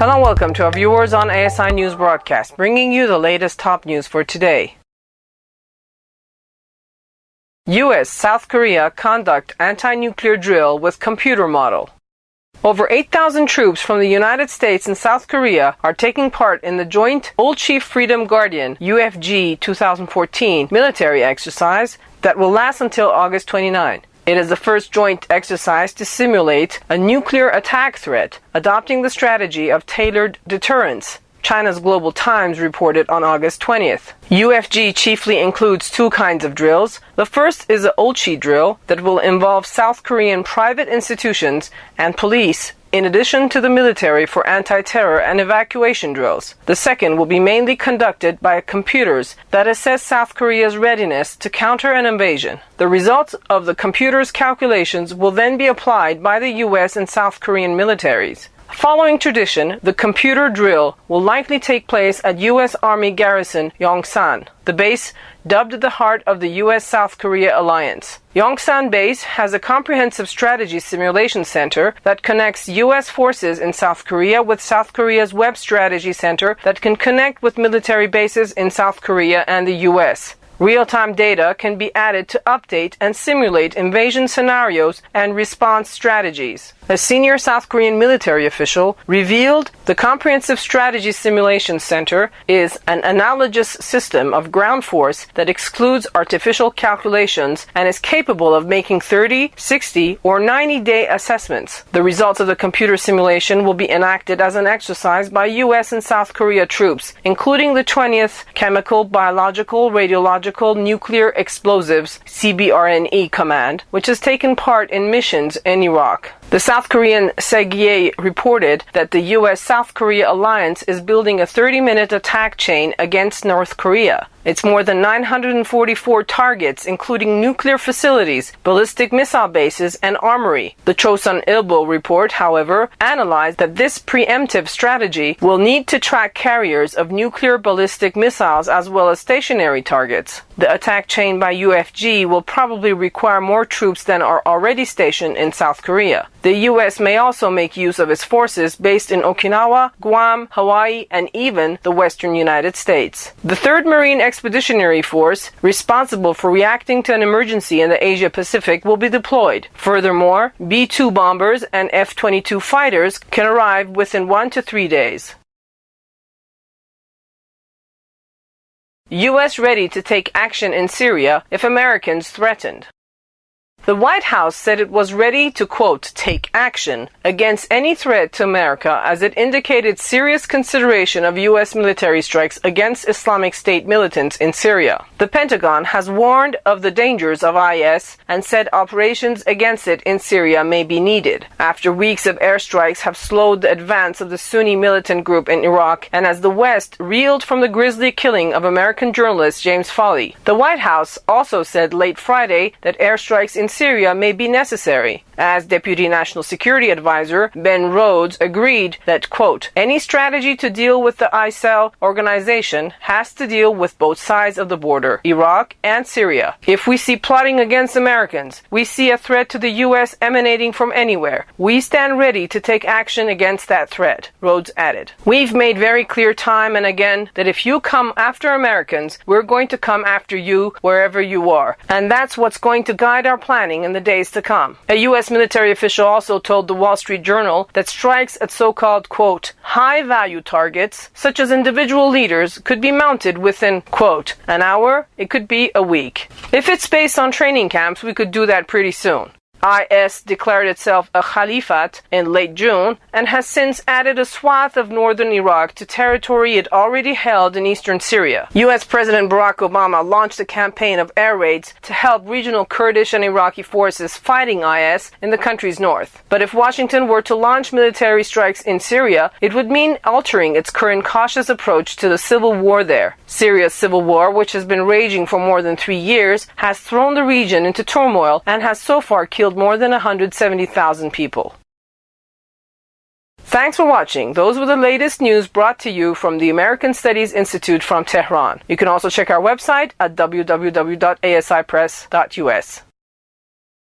Hello and welcome to our viewers on ASI News broadcast, bringing you the latest top news for today. U.S. South Korea conduct anti-nuclear drill with computer model. Over 8,000 troops from the United States and South Korea are taking part in the joint Old Chief Freedom Guardian UFG 2014 military exercise that will last until August 29. It is the first joint exercise to simulate a nuclear attack threat, adopting the strategy of tailored deterrence. China's Global Times reported on August 20th. UFG chiefly includes two kinds of drills. The first is the Olchi drill that will involve South Korean private institutions and police, in addition to the military for anti-terror and evacuation drills. The second will be mainly conducted by computers that assess South Korea's readiness to counter an invasion. The results of the computers' calculations will then be applied by the U.S. and South Korean militaries. Following tradition, the computer drill will likely take place at U.S. Army Garrison Yongsan, the base dubbed the heart of the U.S.-South Korea alliance. Yongsan Base has a comprehensive strategy simulation center that connects U.S. forces in South Korea with South Korea's Web Strategy Center that can connect with military bases in South Korea and the U.S. Real-time data can be added to update and simulate invasion scenarios and response strategies. A senior South Korean military official revealed the Comprehensive Strategy Simulation Center is an analogous system of ground force that excludes artificial calculations and is capable of making 30, 60, or 90-day assessments. The results of the computer simulation will be enacted as an exercise by U.S. and South Korea troops, including the 20th Chemical, Biological, Radiological, Nuclear Explosives CBRNE Command, which has taken part in missions in Iraq. The South Korean Segye reported that the U.S.-South Korea alliance is building a 30-minute attack chain against North Korea. It's more than 944 targets, including nuclear facilities, ballistic missile bases, and armory. The Chosun Ilbo report, however, analyzed that this preemptive strategy will need to track carriers of nuclear ballistic missiles as well as stationary targets. The attack chain by UFG will probably require more troops than are already stationed in South Korea. The U.S. may also make use of its forces based in Okinawa, Guam, Hawaii, and even the western United States. The 3rd Marine Expeditionary Force, responsible for reacting to an emergency in the Asia-Pacific, will be deployed. Furthermore, B-2 bombers and F-22 fighters can arrive within 1 to 3 days. U.S. ready to take action in Syria if Americans threatened. The White House said it was ready to, quote, take action against any threat to America as it indicated serious consideration of U.S. military strikes against Islamic State militants in Syria. The Pentagon has warned of the dangers of IS and said operations against it in Syria may be needed. After weeks of airstrikes have slowed the advance of the Sunni militant group in Iraq and as the West reeled from the grisly killing of American journalist James Foley. The White House also said late Friday that airstrikes in Syria may be necessary, as Deputy National Security Advisor Ben Rhodes agreed that, quote, any strategy to deal with the ISIL organization has to deal with both sides of the border, Iraq and Syria. If we see plotting against Americans, we see a threat to the U.S. emanating from anywhere. We stand ready to take action against that threat, Rhodes added. We've made very clear time and again that if you come after Americans, we're going to come after you wherever you are. And that's what's going to guide our planning in the days to come. A U.S. military official also told the Wall Street Journal that strikes at so-called, quote, high-value targets, such as individual leaders, could be mounted within, quote, an hour, it could be a week. If it's based on training camps, we could do that pretty soon. IS declared itself a caliphate in late June and has since added a swath of northern Iraq to territory it already held in eastern Syria. U.S. President Barack Obama launched a campaign of air raids to help regional Kurdish and Iraqi forces fighting IS in the country's north. But if Washington were to launch military strikes in Syria, it would mean altering its current cautious approach to the civil war there. Syria's civil war, which has been raging for more than 3 years, has thrown the region into turmoil and has so far killed more than 170,000 people. Thanks for watching. Those were the latest news brought to you from the American Studies Institute from Tehran. You can also check our website at www.asipress.us.